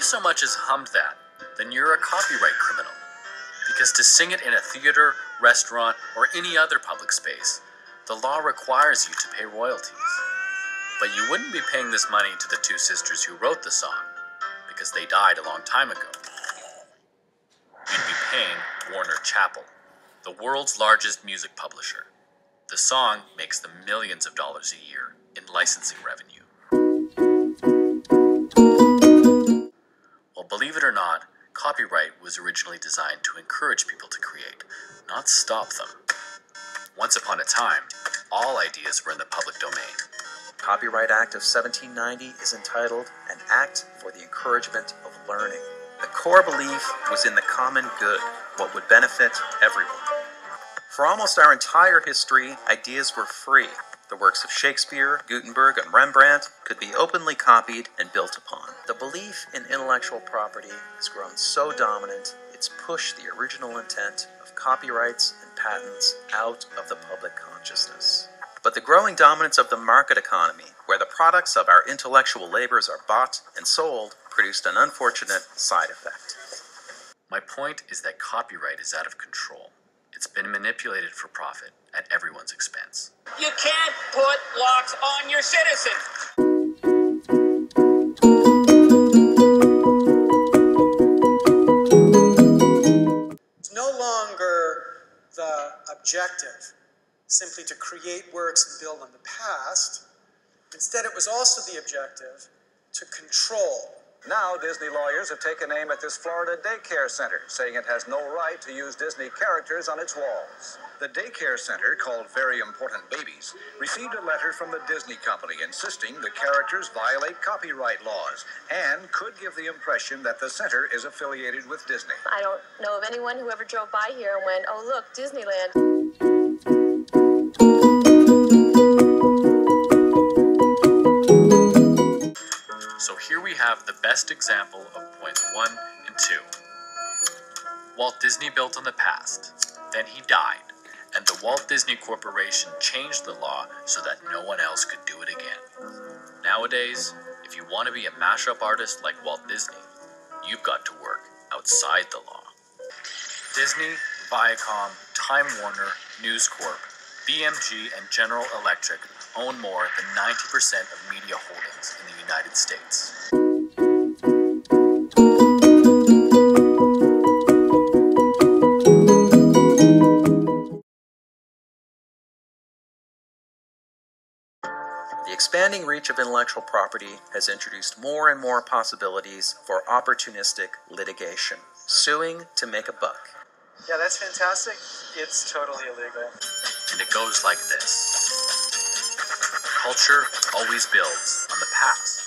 so much as hummed that, then you're a copyright criminal. Because to sing it in a theater, restaurant, or any other public space, the law requires you to pay royalties. But you wouldn't be paying this money to the two sisters who wrote the song, because they died a long time ago. You'd be paying Warner Chappell, the world's largest music publisher. The song makes them millions of dollars a year in licensing revenue. Well, believe it or not, copyright was originally designed to encourage people to create, not stop them. Once upon a time, all ideas were in the public domain. Copyright Act of 1790 is entitled An Act for the Encouragement of Learning. The core belief was in the common good, what would benefit everyone. For almost our entire history, ideas were free. The works of Shakespeare, Gutenberg, and Rembrandt could be openly copied and built upon. The belief in intellectual property has grown so dominant, it's pushed the original intent of copyrights and patents out of the public consciousness. But the growing dominance of the market economy, where the products of our intellectual labors are bought and sold, produced an unfortunate side effect. My point is that copyright is out of control. It's been manipulated for profit at everyone's expense. You can't put locks on your citizen. It's no longer the objective simply to create works and build on the past. Instead, it was also the objective to control. Now, Disney lawyers have taken aim at this Florida daycare center, saying it has no right to use Disney characters on its walls. The daycare center, called Very Important Babies, received a letter from the Disney company insisting the characters violate copyright laws and could give the impression that the center is affiliated with Disney. I don't know of anyone who ever drove by here and went, "Oh, look, Disneyland." So here we have the best example of points 1 and 2. Walt Disney built on the past, then he died, and the Walt Disney Corporation changed the law so that no one else could do it again. Nowadays, if you want to be a mashup artist like Walt Disney, you've got to work outside the law. Disney, Viacom, Time Warner, News Corp, BMG, and General Electric own more than 90% of media holdings in the United States. The expanding reach of intellectual property has introduced more and more possibilities for opportunistic litigation, suing to make a buck. Yeah, that's fantastic. It's totally illegal. And it goes like this. Culture always builds on the past.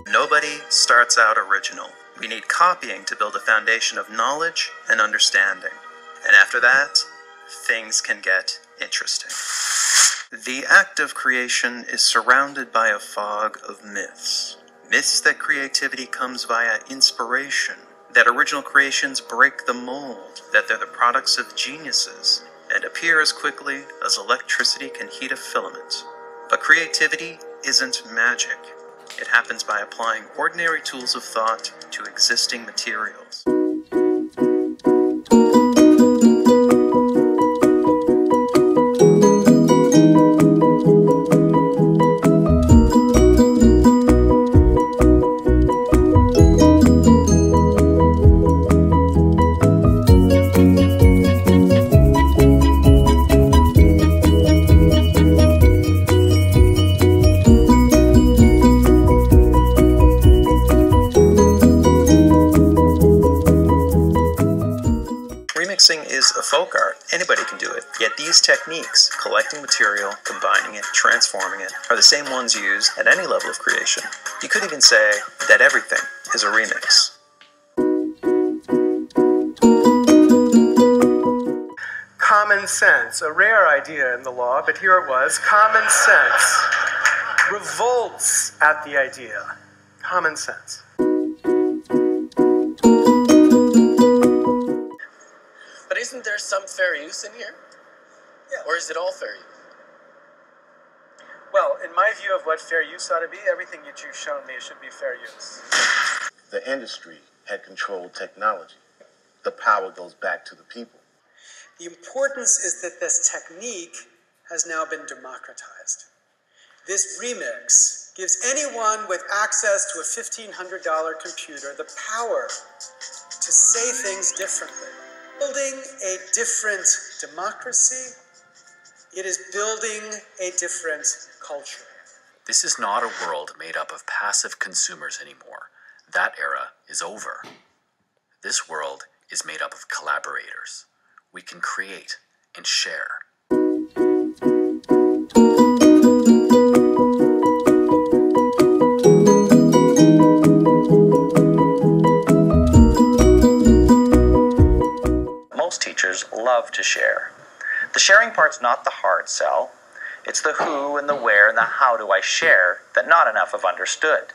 Nobody starts out original. We need copying to build a foundation of knowledge and understanding. And after that, things can get interesting. The act of creation is surrounded by a fog of myths. Myths that creativity comes via inspiration, that original creations break the mold, that they're the products of geniuses, and appear as quickly as electricity can heat a filament. But creativity isn't magic. It happens by applying ordinary tools of thought to existing materials. Remixing is a folk art. Anybody can do it. Yet these techniques, collecting material, combining it, transforming it, are the same ones used at any level of creation. You could even say that everything is a remix. Common sense, a rare idea in the law, but here it was, common sense. revolts at the idea. Common sense. But isn't there some fair use in here? Yeah. Or is it all fair use? Well, in my view of what fair use ought to be, everything you've shown me should be fair use. The industry had controlled technology. The power goes back to the people. The importance is that this technique has now been democratized. This remix gives anyone with access to a $1,500 computer the power to say things differently. Building a different democracy, it is building a different culture. This is not a world made up of passive consumers anymore. That era is over. This world is made up of collaborators. We can create and share. Most teachers love to share. The sharing part's not the hard sell. It's the who and the where and the how do I share that not enough have understood.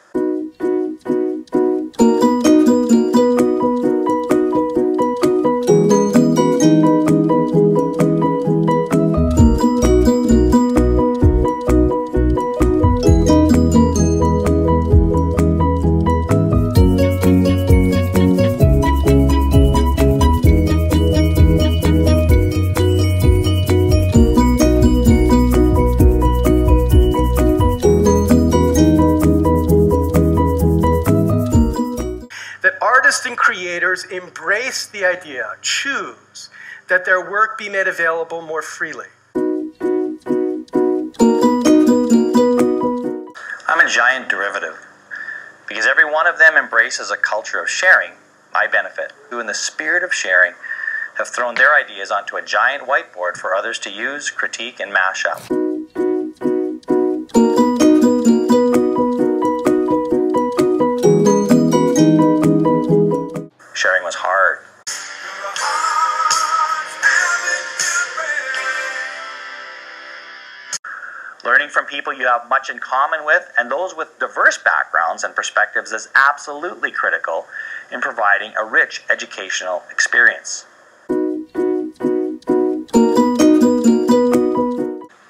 Artists and creators embrace the idea, choose, that their work be made available more freely. I'm a giant derivative. Because every one of them embraces a culture of sharing, I benefit, who in the spirit of sharing have thrown their ideas onto a giant whiteboard for others to use, critique, and mash up. Sharing was hard. Learning from people you have much in common with and those with diverse backgrounds and perspectives is absolutely critical in providing a rich educational experience.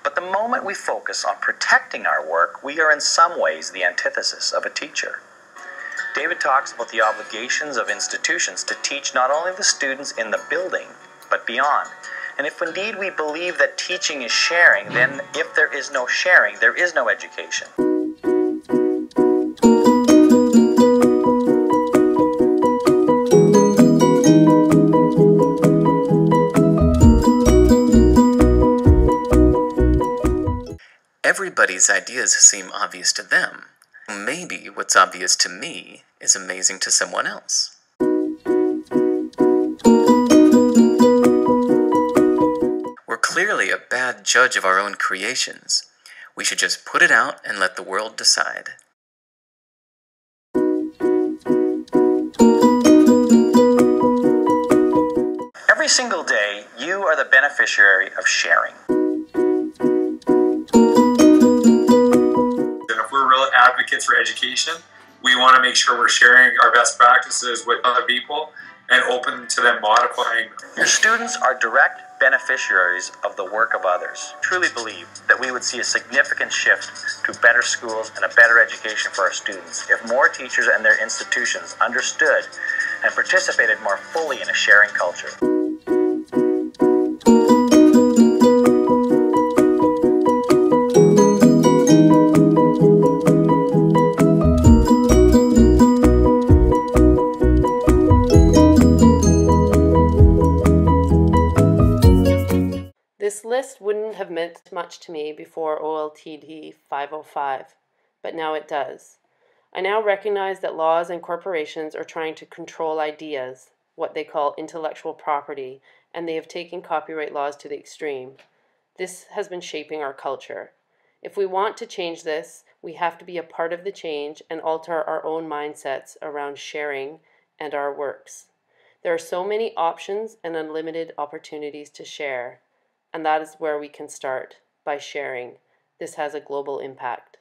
But the moment we focus on protecting our work, we are in some ways the antithesis of a teacher. David talks about the obligations of institutions to teach not only the students in the building, but beyond. And if indeed we believe that teaching is sharing, then if there is no sharing, there is no education. Everybody's ideas seem obvious to them. Maybe what's obvious to me is amazing to someone else. We're clearly a bad judge of our own creations. We should just put it out and let the world decide. Every single day, you are the beneficiary of sharing. If we're real advocates for education, we want to make sure we're sharing our best practices with other people and open to them modifying. Your students are direct beneficiaries of the work of others. Truly believe that we would see a significant shift to better schools and a better education for our students if more teachers and their institutions understood and participated more fully in a sharing culture. This list wouldn't have meant much to me before OLTD 505, but now it does. I now recognize that laws and corporations are trying to control ideas, what they call intellectual property, and they have taken copyright laws to the extreme. This has been shaping our culture. If we want to change this, we have to be a part of the change and alter our own mindsets around sharing and our works. There are so many options and unlimited opportunities to share. And that is where we can start, by sharing. This has a global impact.